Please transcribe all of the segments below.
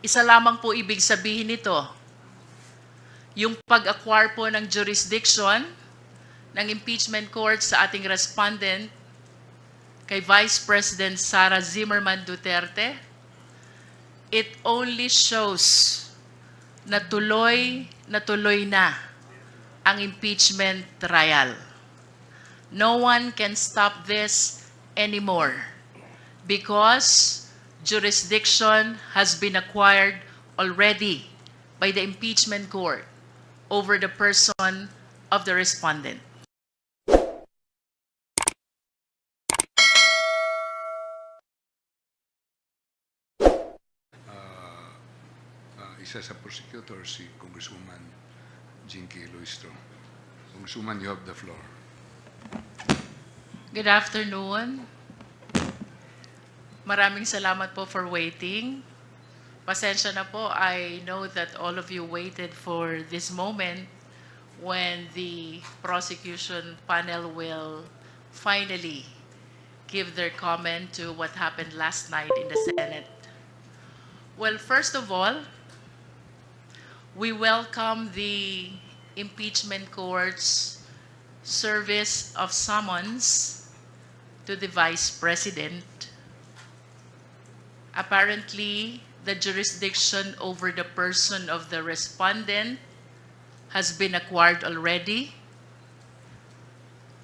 Isa lamang po ibig sabihin nito, yung pag-acquire po ng jurisdiction ng impeachment court sa ating respondent kay Vice President Sara Zimmerman Duterte, it only shows na tuloy na ang impeachment trial. No one can stop this anymore because jurisdiction has been acquired already by the impeachment court over the person of the respondent. Isa sa prosecutor, si Congresswoman Jinky Luistro. Congresswoman, you have the floor. Good afternoon. Maraming salamat po for waiting. Pasensya na po, I know that all of you waited for this moment when the prosecution panel will finally give their comment to what happened last night in the Senate. Well, first of all, we welcome the impeachment court's service of summons to the Vice President. Apparently, the jurisdiction over the person of the respondent has been acquired already.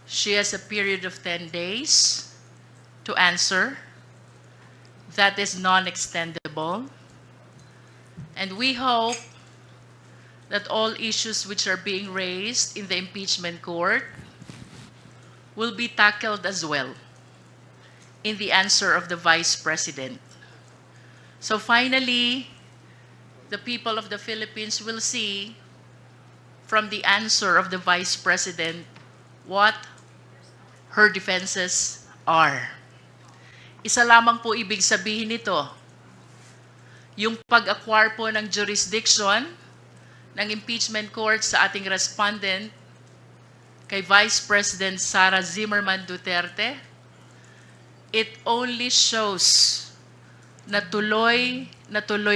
She has a period of 10 days to answer. That is non-extendable. And we hope that all issues which are being raised in the impeachment court will be tackled as well in the answer of the Vice President. So finally, the people of the Philippines will see from the answer of the Vice President what her defenses are. Isa lamang po ibig sabihin nito, yung pag-acquire po ng jurisdiction ng impeachment court sa ating respondent kay Vice President Sara Zimmerman Duterte, it only shows na tuloy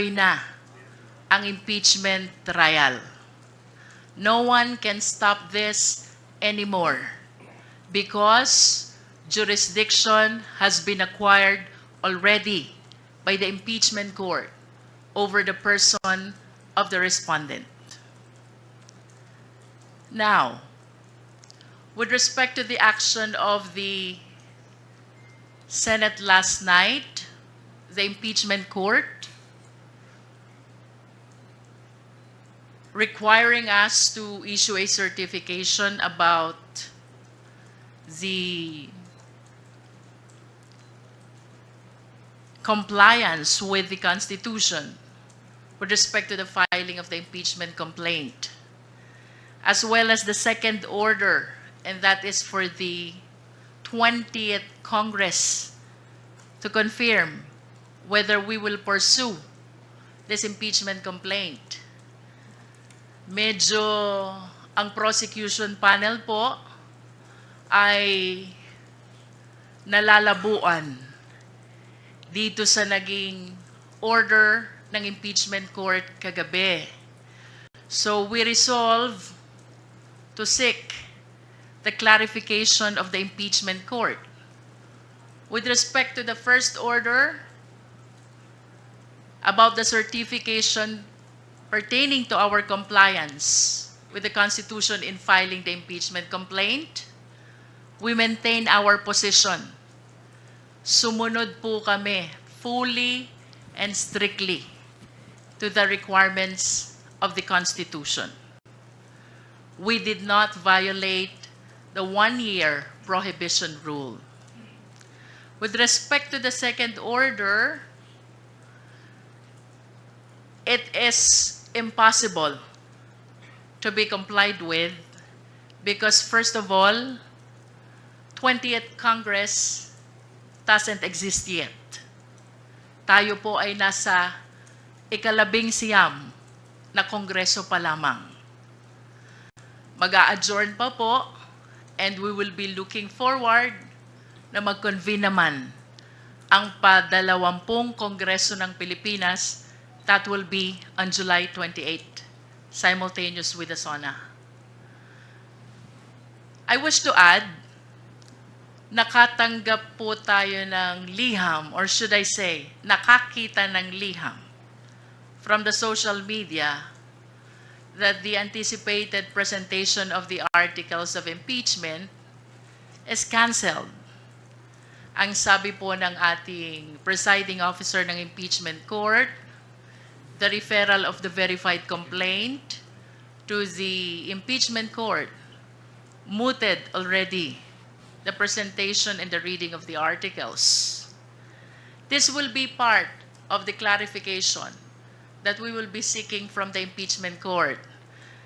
na ang impeachment trial. No one can stop this anymore because jurisdiction has been acquired already by the impeachment court over the person of the respondent. Now, with respect to the action of the Senate last night, the impeachment court requiring us to issue a certification about the compliance with the Constitution with respect to the filing of the impeachment complaint, as well as the second order, and that is for the 20th Congress to confirm whether we will pursue this impeachment complaint. Medyo ang prosecution panel po ay nalalabuan dito sa naging order ng impeachment court kagabi. So we resolve to seek the clarification of the impeachment court. With respect to the first order about the certification pertaining to our compliance with the Constitution in filing the impeachment complaint, we maintain our position. Sumunod po kami fully and strictly to the requirements of the Constitution. We did not violate the one-year prohibition rule. With respect to the second order, it is impossible to be complied with because, first of all, 20th Congress doesn't exist yet. Tayo po ay nasa ika-labing-siyam na kongreso pa lamang. Mag-a-adjourn pa po, and we will be looking forward na mag-convene naman ang pa-20 Kongreso ng Pilipinas That will be on July 28, simultaneous with the SONA. I wish to add, nakatanggap po tayo ng liham, or should I say, nakakita ng liham from the social media that the anticipated presentation of the articles of impeachment is canceled. Ang sabi po ng ating presiding officer ng impeachment court, the referral of the verified complaint to the impeachment court mooted already the presentation and the reading of the articles. This will be part of the clarification that we will be seeking from the impeachment court,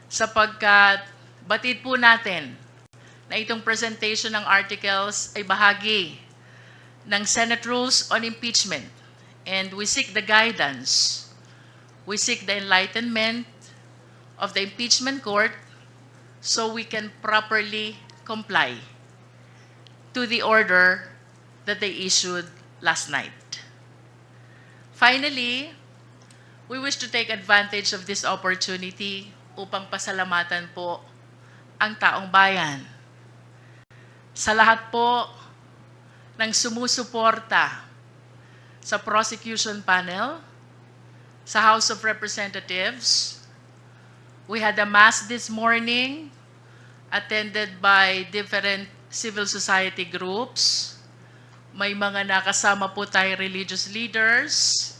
sapagkat batid po natin na itong presentation ng articles ay bahagi ng Senate Rules on Impeachment, and we seek the guidance, we seek the enlightenment of the impeachment court so we can properly comply to the order that they issued last night. Finally, we wish to take advantage of this opportunity upang pasalamatan po ang taong bayan. Sa lahat po ng sumusuporta sa prosecution panel, sa House of Representatives, we had a mass this morning attended by different civil society groups. May mga nakasama po tayo religious leaders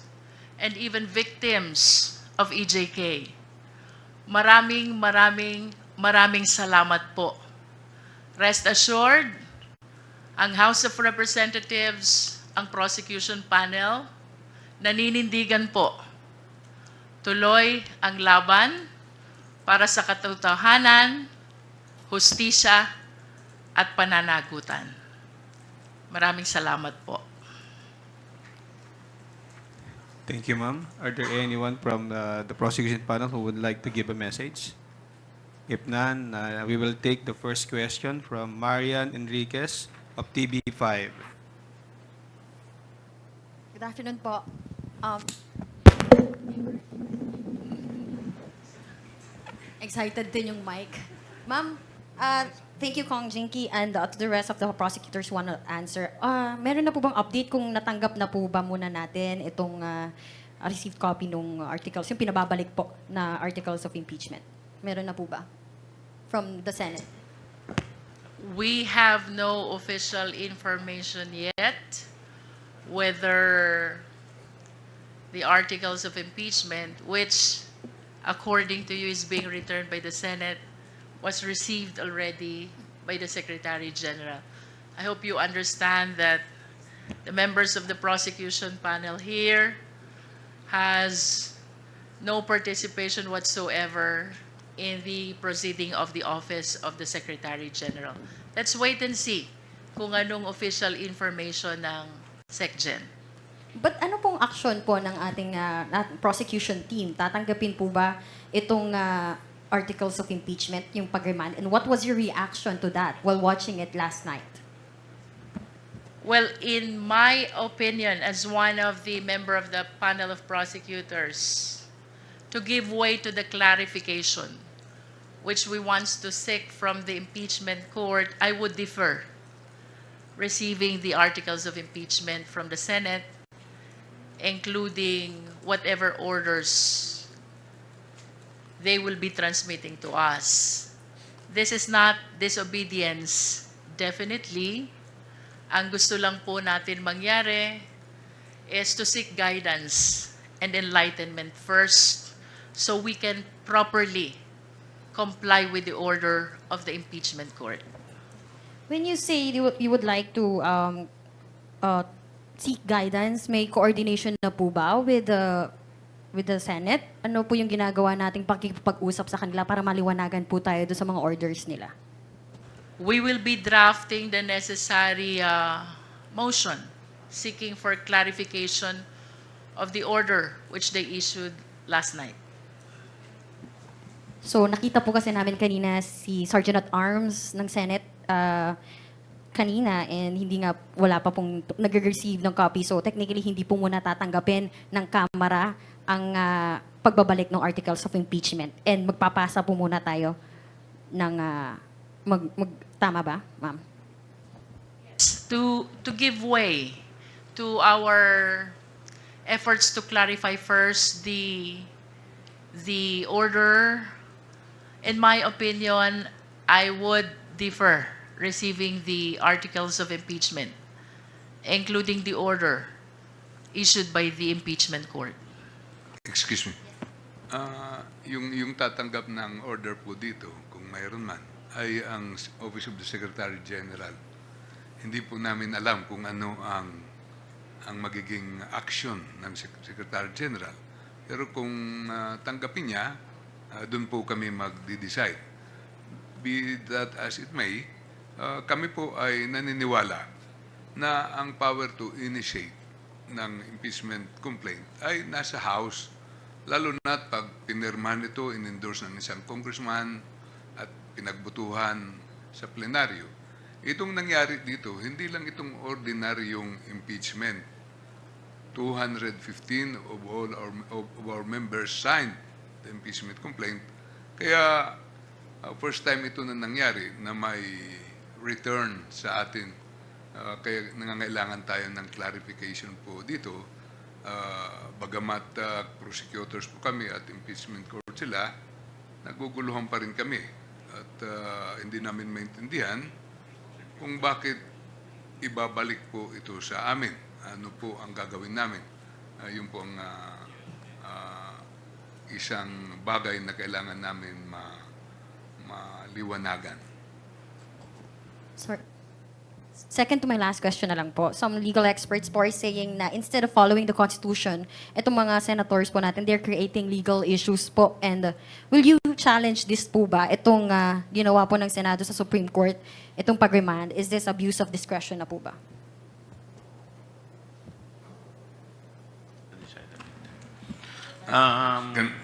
and even victims of EJK. Maraming salamat po. Rest assured, ang House of Representatives, ang prosecution panel, naninindigan po. Tuloy ang laban para sa katotohanan, hustisya, at pananagutan. Maraming salamat po. Thank you, ma'am. Are there anyone from the prosecution panel who would like to give a message? If none, we will take the first question from Marian Enriquez of TV5. Good afternoon po. Excited din yung mic. Ma'am, thank you, Cong, Jinky, and to the rest of the prosecutors want to answer. Meron na po bang update kung natanggap na po ba muna natin itong received copy ng articles, yung pinababalik po na articles of impeachment? Meron na po ba? From the Senate? We have no official information yet whether the articles of impeachment, which according to you is being returned by the Senate, was received already by the Secretary General. I hope you understand that the members of the prosecution panel here has no participation whatsoever in the proceeding of the office of the Secretary General. Let's wait and see kung anong official information ng SecGen. But ano pong action po ng ating prosecution team? Tatanggapin po ba itong articles of impeachment, yung pag-remand? And what was your reaction to that while watching it last night? Well, in my opinion, as one of the member of the panel of prosecutors, to give way to the clarification which we want to seek from the impeachment court, I would defer receiving the articles of impeachment from the Senate, including whatever orders they will be transmitting to us. This is not disobedience, definitely. Ang gusto lang po natin mangyari is to seek guidance and enlightenment first so we can properly comply with the order of the impeachment court. When you say you would like to seek guidance, may coordination na po ba with the Senate? Ano po yung ginagawa nating pakikipag-usap sa kanila para maliwanagan po tayo doon sa mga orders nila? We will be drafting the necessary motion seeking for clarification of the order which they issued last night. So nakita po kasi namin kanina si Sergeant at Arms ng Senate kanina, and hindi nga, wala pa pong nag-receive ng copy. So technically, hindi po muna tatanggapin ng Kamara ang pagbabalik ng articles of impeachment. And magpapasa po muna tayo ng tama ba, ma'am? To give way to our efforts to clarify first the order, in my opinion, I would defer receiving the articles of impeachment, including the order issued by the impeachment court. Excuse me. Yung tatanggap ng order po dito, kung mayroon man, ay ang Office of the Secretary General. Hindi po namin alam kung ano ang magiging action ng Secretary General. Pero kung tanggapin niya, doon po kami magde-decide. Be that as it may, kami po ay naniniwala na ang power to initiate ng impeachment complaint ay nasa House, lalo na pag pinirmahan ito, in-endorse ng isang congressman at pinagbutuhan sa plenaryo. Itong nangyari dito, hindi lang itong ordinaryong impeachment. 215 of our members signed the impeachment complaint. Kaya first time ito na nangyari na may return sa atin. Kaya nangangailangan tayo ng clarification po dito. Bagamat prosecutors po kami at impeachment court sila, naguguluhan pa rin kami. At hindi namin maintindihan kung bakit ibabalik po ito sa amin. Ano po ang gagawin namin. Yun po ang isang bagay na kailangan namin maliwanagan. Sorry. Second to my last question na lang po. Some legal experts po are saying na instead of following the Constitution, itong mga senators po natin, they're creating legal issues po. And will you challenge this po ba? Itong ginawa po ng Senado sa Supreme Court, itong pag-remand, is this abuse of discretion na po ba?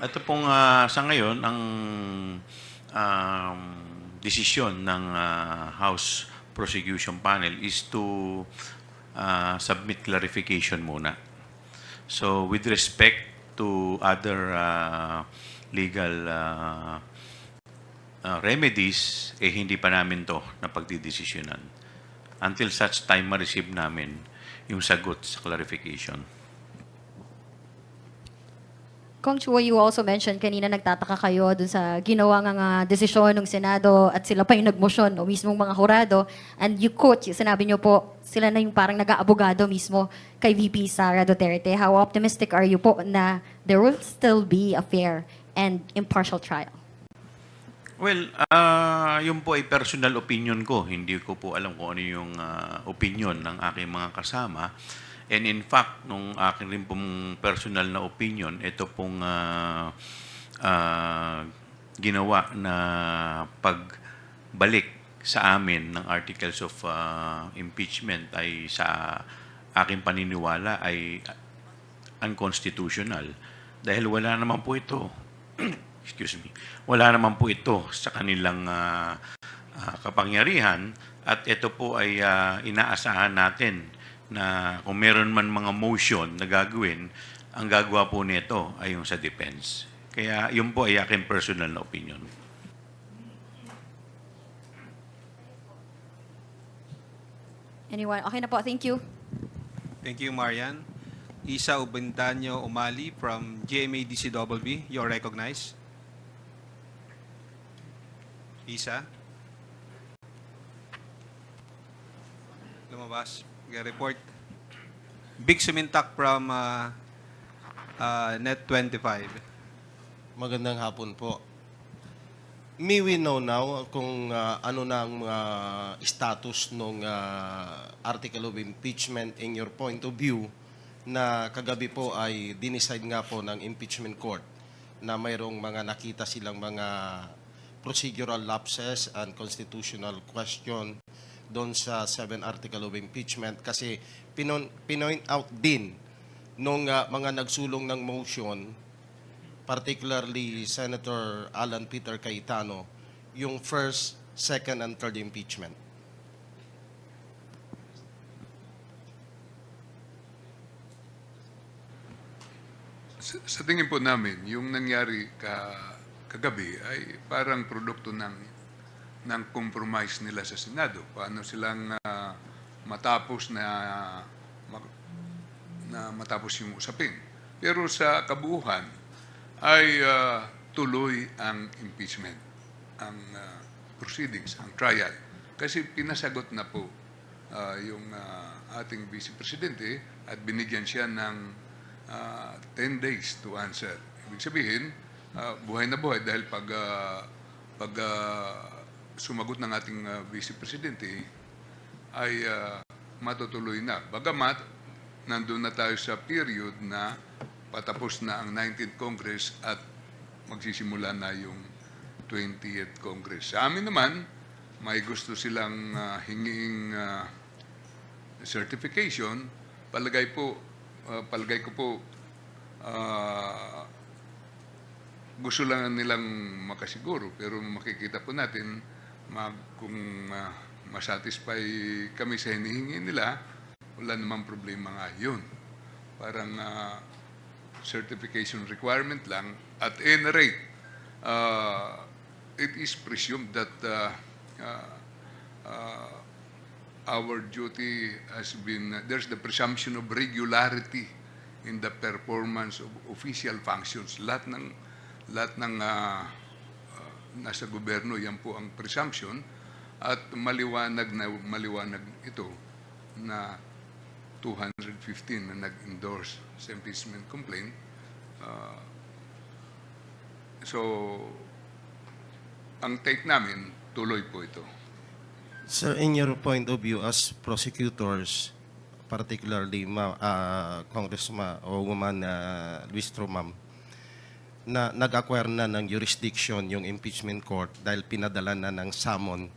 Ito pong sa ngayon, ang desisyon ng House Prosecution Panel is to submit clarification muna. So with respect to other legal remedies, hindi pa namin to na pagdidesisyonan until such time ma-receive namin yung sagot sa clarification. Kong Chua, you also mentioned kanina nagtataka kayo dun sa ginawa ng desisyon ng Senado at sila pa yung nagmosyon o mismong mga hurado. And you quote, sinabi nyo po, sila na yung parang nag-aabogado mismo kay VP Sara Duterte. How optimistic are you po na there will still be a fair and impartial trial? Well, yun po ay personal opinion ko. Hindi ko po alam kung ano yung opinion ng aking mga kasama. And in fact, nung akin rin pong personal na opinion, ito pong ginawa na pagbalik sa amin ng articles of impeachment ay sa aking paniniwala ay unconstitutional. Dahil wala naman po ito, excuse me, wala naman po ito sa kanilang kapangyarihan at ito po ay inaasahan natin na kung meron man mga motion na gagawin, ang gagawa po nito ay yung sa defense. Kaya yun po ay aking personal na opinion. Anyone? Okay na po, thank you. Thank you, Marian. Isa Ubendanyo Umali from GMA-DCWB. You're recognized. Isa. Lumabas. Report. Big Sumintak from Net 25. Magandang hapon po. May we know now kung ano na ang status ng article of impeachment in your point of view na kagabi po ay dinicide nga po ng impeachment court na mayroong mga nakita silang mga procedural lapses and constitutional question doon sa 7 article of impeachment kasi pinoint out din nung mga nagsulong ng motion, particularly Senator Alan Peter Cayetano, yung first, second, and third impeachment. Sa tingin po namin, yung nangyari kagabi ay parang produkto ng compromise nila sa Senado. Paano silang matapos matapos yung usapin. Pero sa kabuuan ay tuloy ang impeachment, ang proceedings, ang trial. Kasi pinasagot na po yung ating Vice Presidente at binigyan siya ng 10 days to answer. Ibig sabihin, buhay na buhay dahil pag sumagot ng ating Vice Presidente ay matutuloy na. Bagamat, nandun na tayo sa period na patapos na ang 19th Congress at magsisimula na yung 20th Congress. Sa amin naman, may gusto silang hinging certification. Palagay ko po, gusto lang nilang makasiguro. Pero makikita po natin kung masatisfy kami sa hinihingi nila, wala namang problema nga yun. Parang certification requirement lang. At any rate, it is presumed that our duty has been, there's the presumption of regularity in the performance of official functions. Lahat ng nasa gobyerno, yan po ang presumption. At maliwanag ito na 215 na nag-endorse sa impeachment complaint. So, ang take namin, tuloy po ito. Sir, in your point of view as prosecutors, particularly Congressman o Woman Luistro, ma'am, na nag-acquire na ng jurisdiction yung impeachment court dahil pinadala na ng summon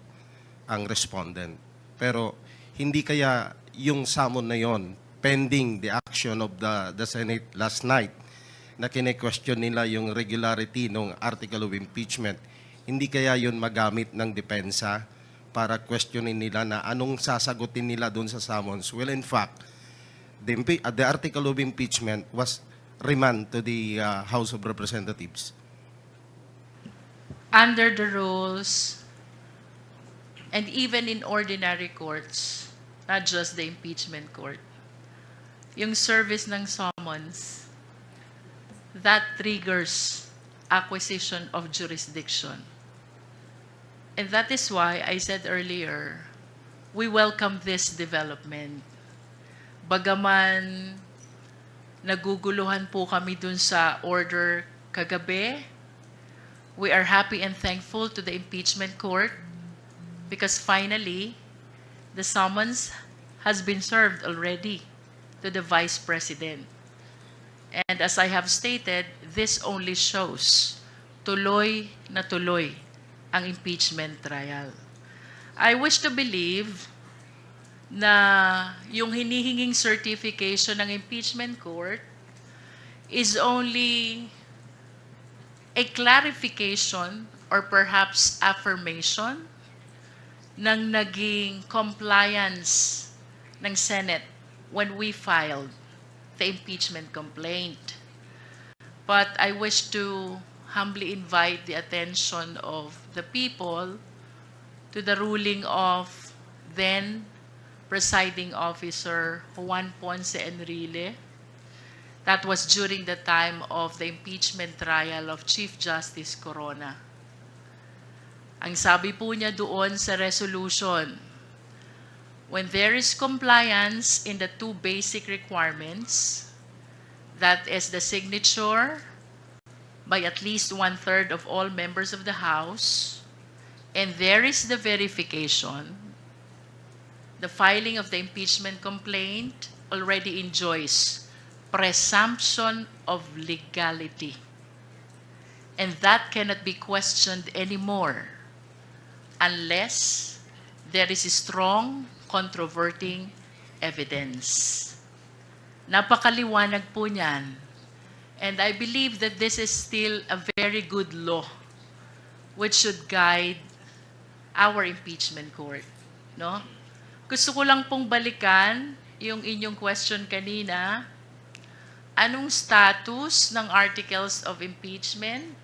ang respondent. Pero hindi kaya yung summon na yon pending the action of the Senate last night na kine-question nila yung regularity ng article of impeachment, hindi kaya yun magamit ng depensa para questionin nila na anong sasagutin nila doon sa summons? Well, in fact, the article of impeachment was remand to the House of Representatives. Under the rules, and even in ordinary courts, not just the impeachment court, yung service ng summons, that triggers acquisition of jurisdiction. And that is why I said earlier, we welcome this development. Bagaman naguguluhan po kami dun sa order kagabi, we are happy and thankful to the impeachment court because finally, the summons has been served already to the Vice President. And as I have stated, this only shows tuloy na tuloy ang impeachment trial. I wish to believe na yung hinihinging certification ng impeachment court is only a clarification or perhaps affirmation ng naging compliance ng Senate when we filed the impeachment complaint. But I wish to humbly invite the attention of the people to the ruling of then Presiding Officer Juan Ponce Enrile. That was during the time of the impeachment trial of Chief Justice Corona. Ang sabi po niya doon sa resolution, when there is compliance in the two basic requirements, that is the signature by at least 1/3 of all members of the House, and there is the verification, the filing of the impeachment complaint already enjoys presumption of legality. And that cannot be questioned anymore unless there is strong controverting evidence. Napakaliwanag po niyan. And I believe that this is still a very good law which should guide our impeachment court. No? Gusto ko lang pong balikan yung inyong question kanina anong status ng articles of impeachment,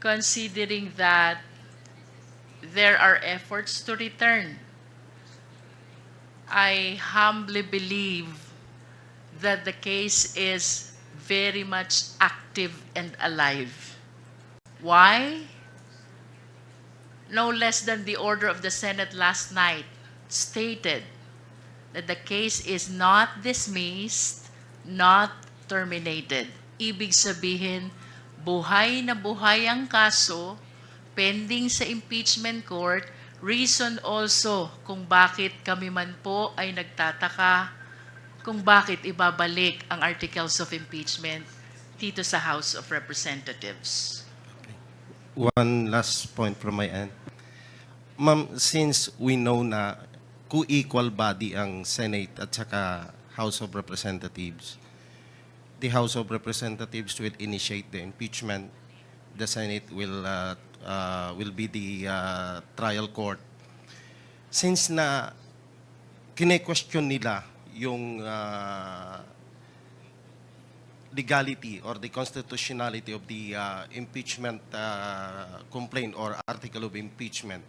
considering that there are efforts to return. I humbly believe that the case is very much active and alive. Why? No less than the order of the Senate last night stated that the case is not dismissed, not terminated. Ibig sabihin, buhay na buhay ang kaso, pending sa impeachment court, reason also kung bakit kami man po ay nagtataka kung bakit ibabalik ang articles of impeachment dito sa House of Representatives. One last point from my end. Ma'am, since we know na co-equal body ang Senate at saka House of Representatives, the House of Representatives will initiate the impeachment. The Senate will be the trial court. Since na kine-question nila yung legality or the constitutionality of the impeachment complaint or article of impeachment,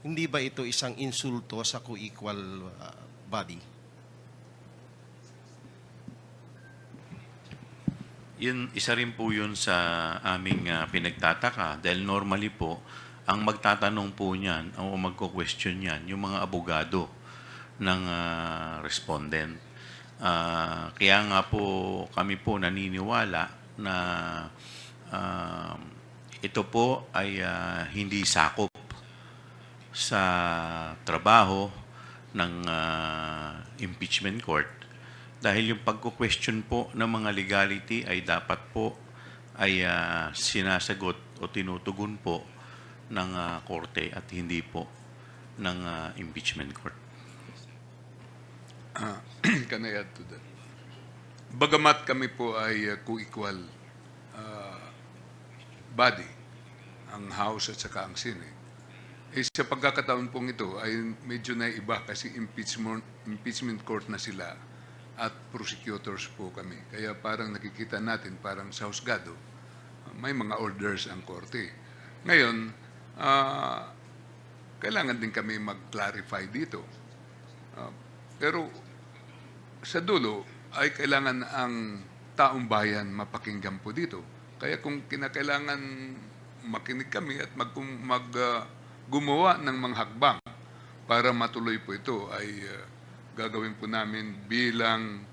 hindi ba ito isang insulto sa co-equal body? Yun, isa rin po yun sa aming pinagtataka dahil normally po, ang magtatanong po niyan o magko-question niyan, yung mga abogado ng respondent. Kaya nga po kami po naniniwala na ito po ay hindi sakop sa trabaho ng impeachment court dahil yung pagko-question po ng mga legality ay dapat po ay sinasagot o tinutugon po ng korte at hindi po ng impeachment court. Can I add to that? Bagamat kami po ay co-equal body, ang House at saka ang Senate, sa pagkakataon pong ito ay medyo naiba kasi impeachment court na sila at prosecutors po kami. Kaya parang nakikita natin parang sa husgado, may mga orders ang korte. Ngayon, kailangan din kami mag-clarify dito. Pero sa dulo ay kailangan ang taong bayan mapakinggan po dito. Kaya kung kinakailangan makinig kami at gumawa ng mga hakbang para matuloy po ito ay gagawin po namin bilang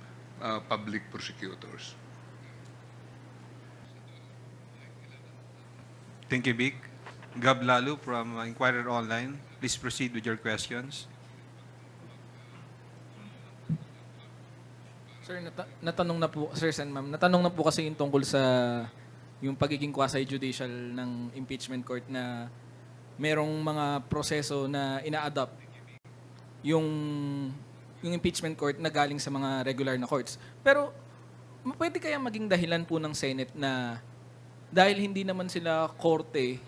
public prosecutors. Thank you, Vic. Gab Lalu from Inquirer Online. Please proceed with your questions. Sir, natanong na po, Sir Sen, ma'am, natanong na po kasi yung tungkol sa yung pagiging quasi-judicial ng impeachment court na merong mga proseso na ina-adopt yung impeachment court na galing sa mga regular na courts. Pero pwede kaya maging dahilan po ng Senate na dahil hindi naman sila korte,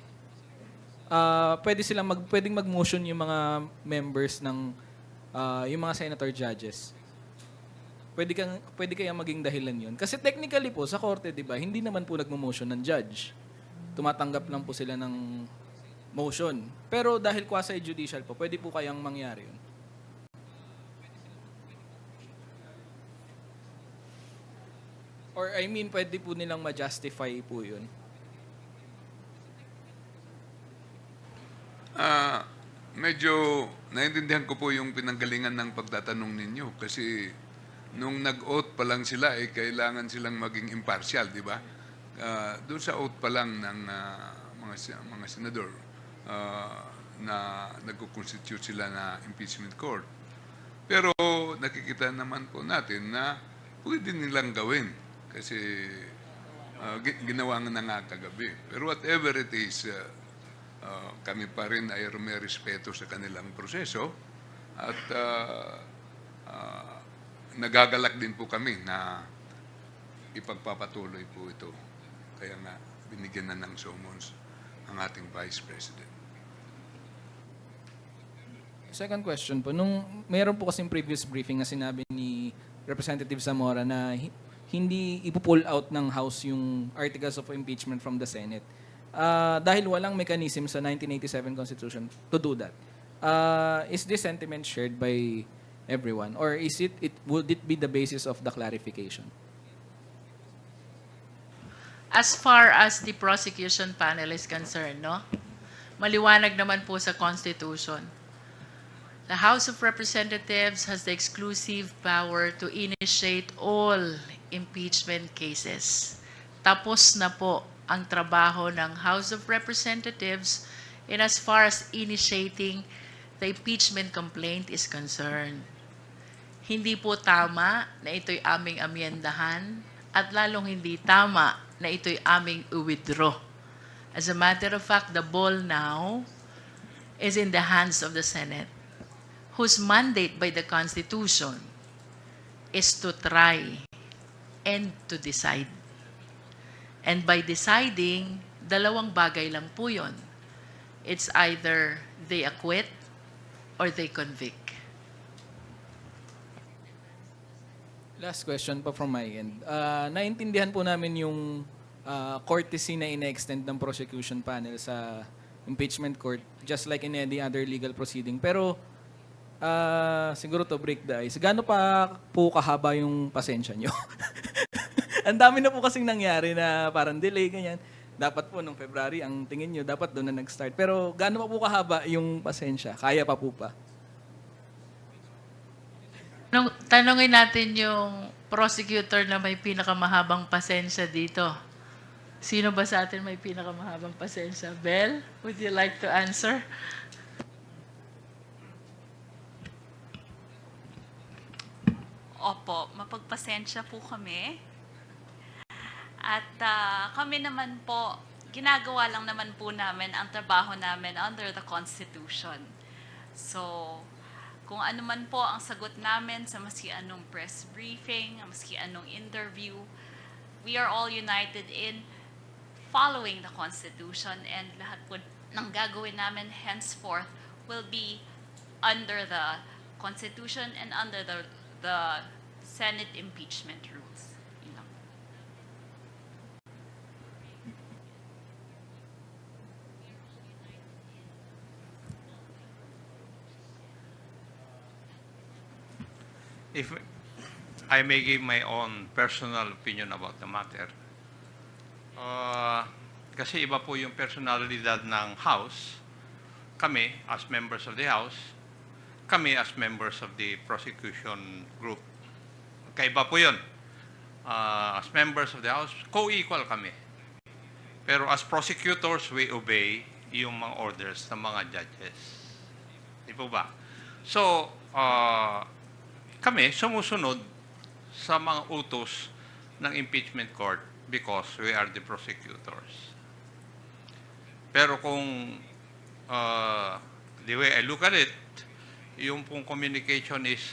pwedeng mag-motion yung mga members ng yung mga senator judges. Pwede kaya maging dahilan yun? Kasi technically po, sa korte, di ba, hindi naman po nagmo-motion ng judge. Tumatanggap lang po sila ng motion. Pero dahil quasi-judicial po, pwede po kayang mangyari yun? Or I mean, pwede po nilang ma-justify po yun? Medyo naiintindihan ko po yung pinanggalingan ng pagtatanong ninyo kasi nung nag-oath pa lang sila, kailangan silang maging impartial, di ba? Doon sa oath pa lang ng mga senador na nagko-constitute sila na impeachment court. Pero nakikita naman po natin na pwede nilang gawin kasi ginawa nga na nga kagabi. Pero whatever it is, kami pa rin ay may respeto sa kanilang proseso at nagagalak din po kami na ipagpapatuloy po ito. Kaya nga, binigyan na ng summons ang ating Vice President. Second question po, nung mayroon po kasing previous briefing na sinabi ni Representative Zamora na hindi ipo-pull out ng House yung articles of impeachment from the Senate. Dahil walang mechanism sa 1987 Constitution to do that. Is this sentiment shared by everyone? Or would it be the basis of the clarification? As far as the prosecution panel is concerned, no? Maliwanag naman po sa Constitution. The House of Representatives has the exclusive power to initiate all impeachment cases. Tapos na po ang trabaho ng House of Representatives in as far as initiating the impeachment complaint is concerned. Hindi po tama na ito'y aming amyendahan at lalong hindi tama na ito'y aming withdraw. As a matter of fact, the ball now is in the hands of the Senate, whose mandate by the Constitution is to try and to decide. And by deciding, dalawang bagay lang po yun. It's either they acquit or they convict. Last question pa from my end. Naintindihan po namin yung courtesy na ina-extend ng prosecution panel sa impeachment court, just like in any other legal proceeding. Pero siguro to break the ice, gaano pa po kahaba yung pasensya nyo? Ang dami na po kasing nangyari na parang delay, ganyan. Dapat po nung February, ang tingin nyo, dapat doon na nag-start. Pero gaano pa po kahaba yung pasensya? Kaya pa po pa? Tanungin natin yung prosecutor na may pinakamahabang pasensya dito. Sino ba sa atin may pinakamahabang pasensya? Bel, would you like to answer? Opo, mapagpasensya po kami. At kami naman po, ginagawa lang naman po namin ang trabaho namin under the Constitution. So, kung ano man po ang sagot namin sa maski anong press briefing, maski anong interview, we are all united in following the Constitution, and lahat po ng gagawin namin henceforth will be under the Constitution and under the Senate impeachment rules. You know. If I may give my own personal opinion about the matter, kasi iba po yung personalidad ng House, kami as members of the House, kami as members of the prosecution group. Kaiba po yun. As members of the House, co-equal kami. Pero as prosecutors, we obey yung mga orders ng mga judges. Di po ba? So, kami sumusunod sa mga utos ng impeachment court because we are the prosecutors. Pero kung the way I look at it, yung pong communication is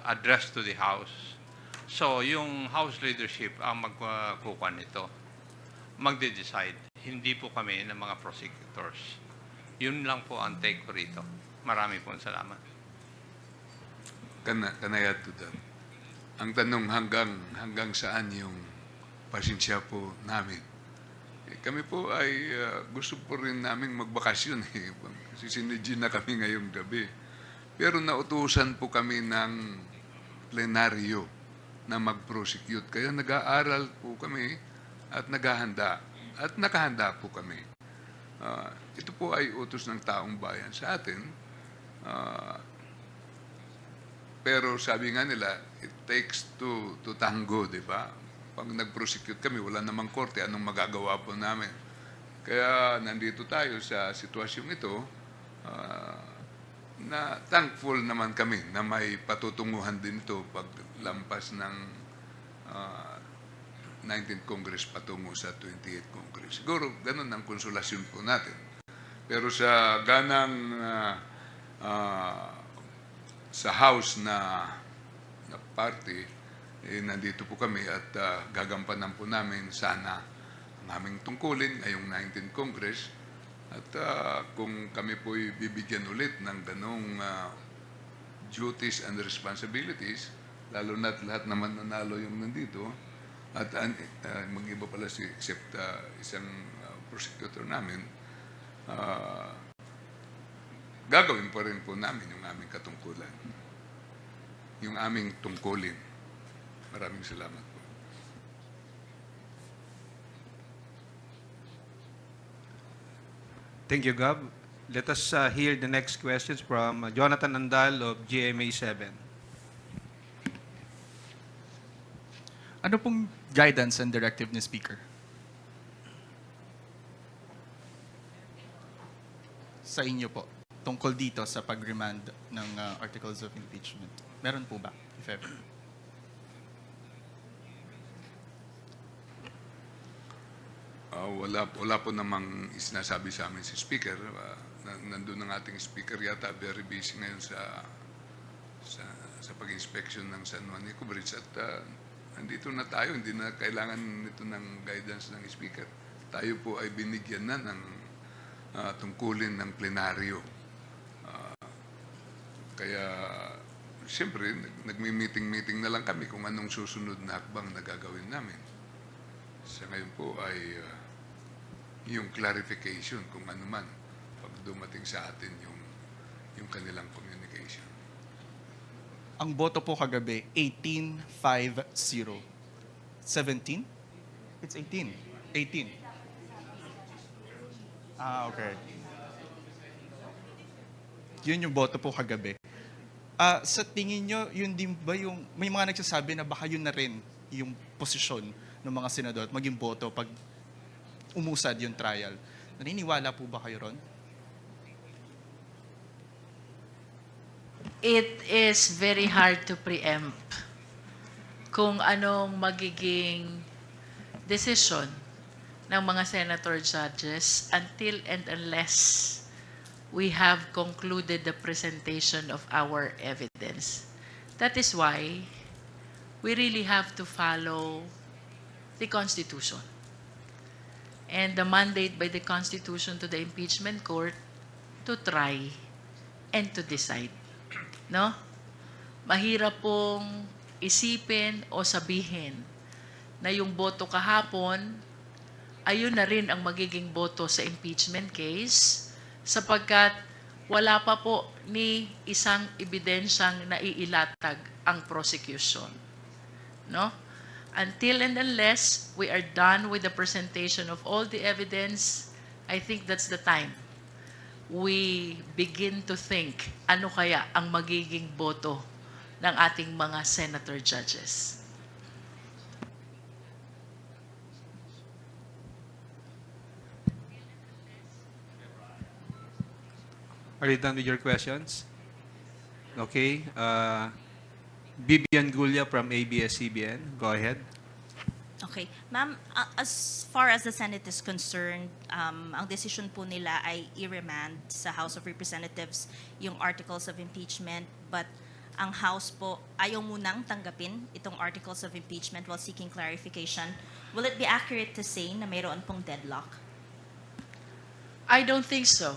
addressed to the House. So, yung House leadership ang magkukuha nito. Magde-decide. Hindi po kami ng mga prosecutors. Yun lang po ang take ko rito. Marami po salamat. Can I add to that? Ang tanong hanggang saan yung pasensya po namin. Kami po ay gusto po rin naming magbakasyon. Kasi sinidyin na kami ngayong gabi. Pero nautusan po kami ng plenaryo na mag-prosecute. Kaya nag-aaral po kami at naghahanda. At nakahanda po kami. Ito po ay utos ng taong bayan sa atin. Pero sabi nga nila, it takes two to tango, di ba? Pag nag-prosecute kami, wala namang korte, anong magagawa po namin? Kaya nandito tayo sa sitwasyong ito, na thankful naman kami na may patutunguhan din ito paglampas ng 19th Congress patungo sa 28th Congress. Siguro, ganun ang konsolasyon po natin. Pero sa ganang sa House na party, nandito po kami at gagampanan po namin sana ang aming tungkulin ngayong 19th Congress. At kung kami po'y bibigyan ulit ng ganong duties and responsibilities, lalo na't lahat naman nanalo yung nandito, At mag-iba pala si except isang prosecutor namin, ah, gagawin pa rin po namin yung aming katungkulan, yung aming tungkulin. Maraming salamat po. Thank you, Gab. Let us hear the next questions from Jonathan Andal of GMA 7. Ano pong guidance and directive ni Speaker? Sa inyo po, tungkol dito sa pag-remand ng articles of impeachment. Meron po ba, if ever? Wala po namang sinasabi sa amin si Speaker. Nandun ang ating Speaker yata, very busy ngayon sa pag-inspection ng San Juan Eco Bridge. At nandito na tayo, hindi na kailangan nito ng guidance ng Speaker. Tayo po ay binigyan na ng tungkulin ng plenaryo. Kaya, siyempre, nagmi-meeting-meeting na lang kami kung anong susunod na hakbang na gagawin namin. Sa ngayon po ay yung clarification kung ano man pag dumating sa atin yung kanilang communication. Ang boto po kagabi, 18-5-0. 17? It's 18. 18. Okay. Yun yung boto po kagabi. Sa tingin nyo, yun din ba yung, may mga nagsasabi na baka yun na rin yung posisyon ng mga senador at maging boto pag umusad yung trial. Naniniwala po ba kayo ron? It is very hard to preempt kung anong magiging decision ng mga senator judges until and unless we have concluded the presentation of our evidence. That is why we really have to follow the Constitution and the mandate by the Constitution to the impeachment court to try and to decide. No? Mahirap pong isipin o sabihin na yung boto kahapon, ayun na rin ang magiging boto sa impeachment case sapagkat wala pa po ni isang ebidensyang naiilatag ang prosecution. No? Until and unless we are done with the presentation of all the evidence, I think that's the time we begin to think ano kaya ang magiging boto ng ating mga senator judges. Are you done with your questions? Okay. Bibian Gulia from ABS-CBN. Go ahead. Okay. Ma'am, as far as the Senate is concerned, ang decision po nila ay i-remand sa House of Representatives yung articles of impeachment, but ang House po ayaw munang tanggapin itong articles of impeachment while seeking clarification. Will it be accurate to say na mayroon pong deadlock? I don't think so.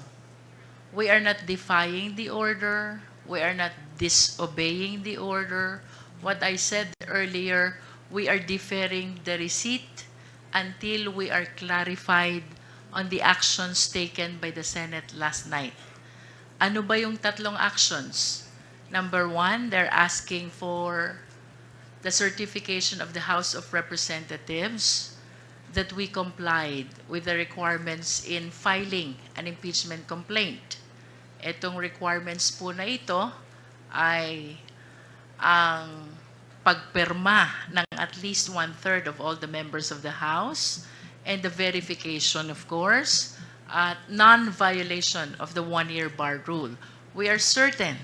We are not defying the order. We are not disobeying the order. What I said earlier, we are deferring the receipt until we are clarified on the actions taken by the Senate last night. Ano ba yung tatlong actions? Number one, they're asking for the certification of the House of Representatives that we complied with the requirements in filing an impeachment complaint. Itong requirements po na ito ay ang pagperma ng at least 1/3 of all the members of the House and the verification, of course, non-violation of the one-year bar rule. We are certain,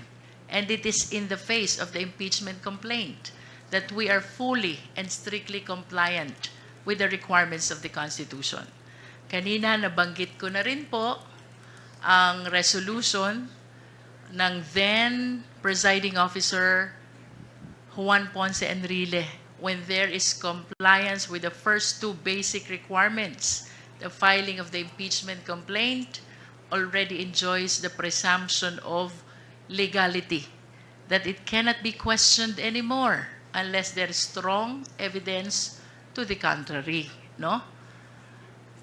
and it is in the face of the impeachment complaint, that we are fully and strictly compliant with the requirements of the Constitution. Kanina nabanggit ko na rin po ang resolution ng then presiding officer Juan Ponce Enrile when there is compliance with the first two basic requirements. The filing of the impeachment complaint already enjoys the presumption of legality, that it cannot be questioned anymore unless there is strong evidence to the contrary, no?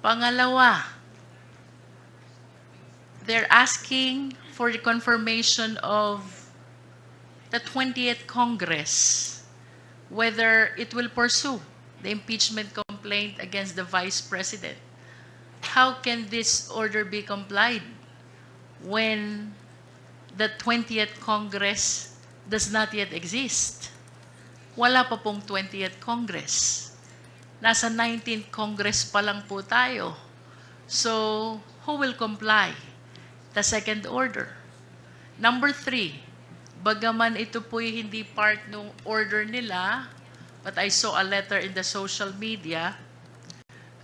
Pangalawa, they're asking for the confirmation of the 20th Congress, whether it will pursue the impeachment complaint against the Vice President. How can this order be complied when the 20th Congress does not yet exist? Wala pa pong 20th Congress. Nasa 19th Congress pa lang po tayo. So, who will comply? The second order. Number 3, bagaman ito po'y hindi part ng order nila, but I saw a letter in the social media,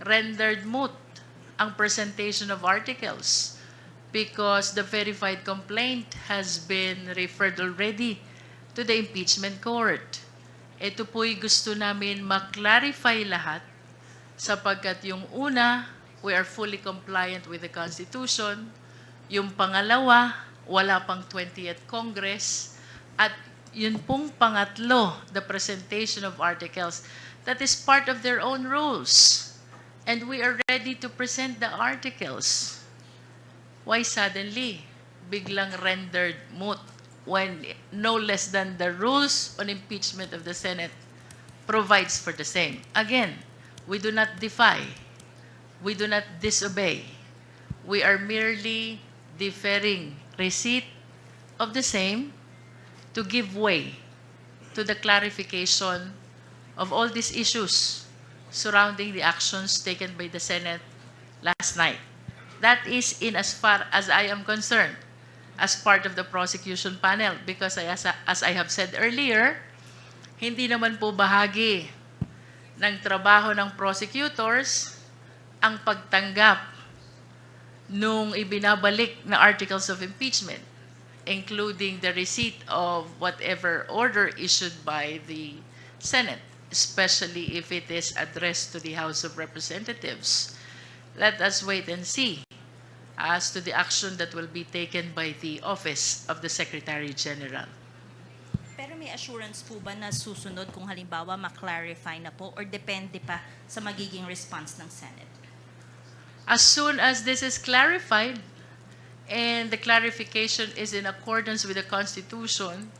rendered moot ang presentation of articles because the verified complaint has been referred already to the impeachment court. Ito po'y gusto namin ma-clarify lahat sapagkat yung una, we are fully compliant with the Constitution. Yung pangalawa, wala pang 20th Congress. At yun pong pangatlo, the presentation of articles, that is part of their own rules. And we are ready to present the articles. Why suddenly, biglang rendered moot when no less than the rules on impeachment of the Senate provides for the same? Again, we do not defy. We do not disobey. We are merely deferring receipt of the same to give way to the clarification of all these issues surrounding the actions taken by the Senate last night. That is in as far as I am concerned as part of the prosecution panel because as I have said earlier, hindi naman po bahagi ng trabaho ng prosecutors ang pagtanggap nung ibinabalik na articles of impeachment, including the receipt of whatever order issued by the Senate, especially if it is addressed to the House of Representatives. Let us wait and see as to the action that will be taken by the Office of the Secretary General. Pero may assurance po ba na susunod kung halimbawa ma-clarify na po or depende pa sa magiging response ng Senate? As soon as this is clarified and the clarification is in accordance with the Constitution,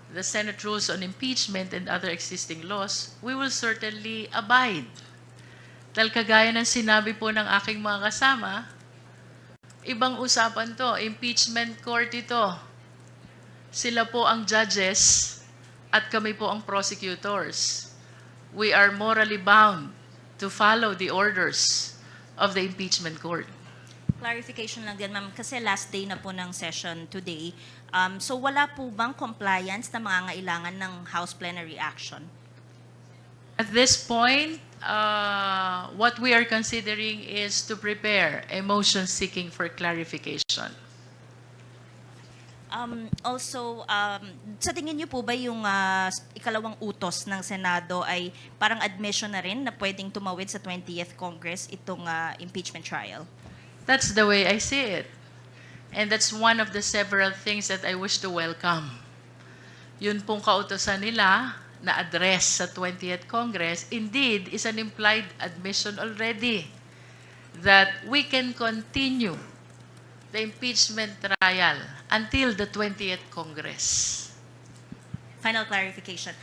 the Senate rules on impeachment and other existing laws, we will certainly abide. Dahil kagaya ng sinabi po ng aking mga kasama, ibang usapan to, impeachment court ito. Sila po ang judges at kami po ang prosecutors. We are morally bound to follow the orders of the impeachment court. Clarification lang din, ma'am, kasi last day na po ng session today. So wala po bang compliance na mangangailangan ng House plenary action? At this point, what we are considering is to prepare a motion seeking for clarification. Sa tingin niyo po ba yung ikalawang utos ng Senado ay parang admission na rin na pwedeng tumawid sa 20th Congress itong impeachment trial? That's the way I see it. And that's one of the several things that I wish to welcome. Yun pong kautosan nila na address sa 20th Congress, indeed, is an implied admission already that we can continue the impeachment trial until the 20th Congress. Final clarification.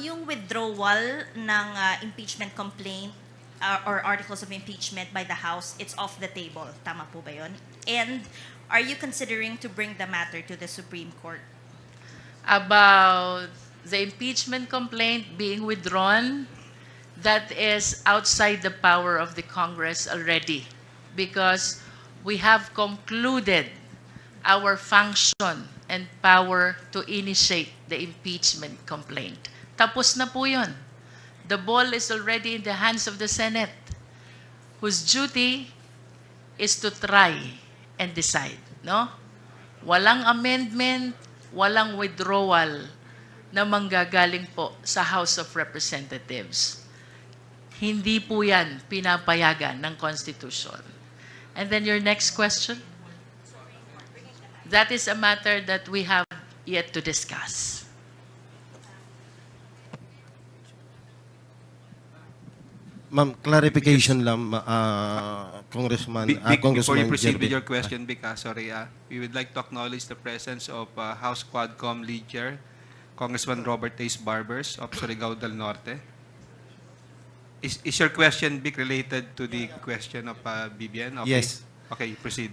Yung withdrawal ng impeachment complaint or articles of impeachment by the House, it's off the table. Tama po ba yun? And are you considering to bring the matter to the Supreme Court? About the impeachment complaint being withdrawn, that is outside the power of the Congress already because we have concluded our function and power to initiate the impeachment complaint. Tapos na po yun. The ball is already in the hands of the Senate, whose duty is to try and decide. No? Walang amendment, walang withdrawal na manggagaling po sa House of Representatives. Hindi po yan pinapayagan ng Constitution. And then your next question? That is a matter that we have yet to discuss. Ma'am, clarification lang, Congressman, Before you Congressman proceed with Jerby. your question, Vic, sorry, we would like to acknowledge the presence of House Quadcom Lead Chair, Congressman Robert Ace Barbers of Surigao del Norte. Is your question, Vic, related to the question of BBN? Okay. Yes. Okay, proceed.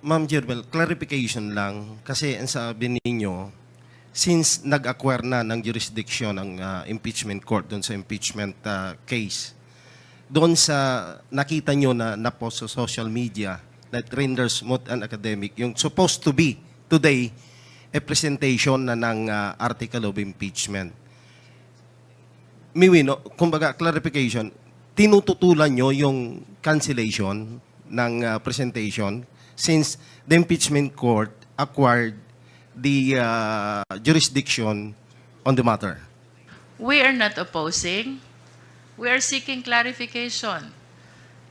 Ma'am Jerby, clarification lang, kasi ang sabi ninyo, since nag-acquire na ng jurisdiction ng impeachment court doon sa impeachment case, doon sa nakita nyo na na-post sa social media that renders moot and academic, yung supposed to be today a presentation na ng article of impeachment. Miwino, kumbaga clarification, tinututulan nyo yung cancellation ng presentation since the impeachment court acquired the jurisdiction on the matter. We are not opposing. We are seeking clarification.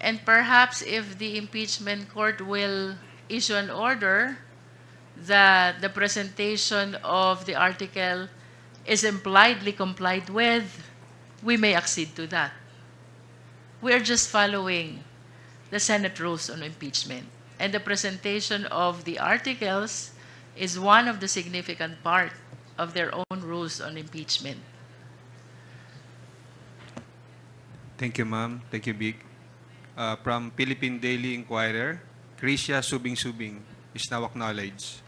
And perhaps if the impeachment court will issue an order that the presentation of the article is impliedly complied with, we may accede to that. We are just following the Senate rules on impeachment. And the presentation of the articles is one of the significant part of their own rules on impeachment. Thank you, ma'am. Thank you, Vic. From Philippine Daily Inquirer, Krisha Subing-Subing is now acknowledged.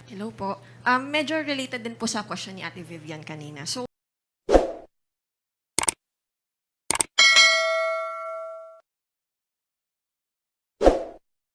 Hello po. Medyo related din po sa question ni Ate Vivian kanina. So,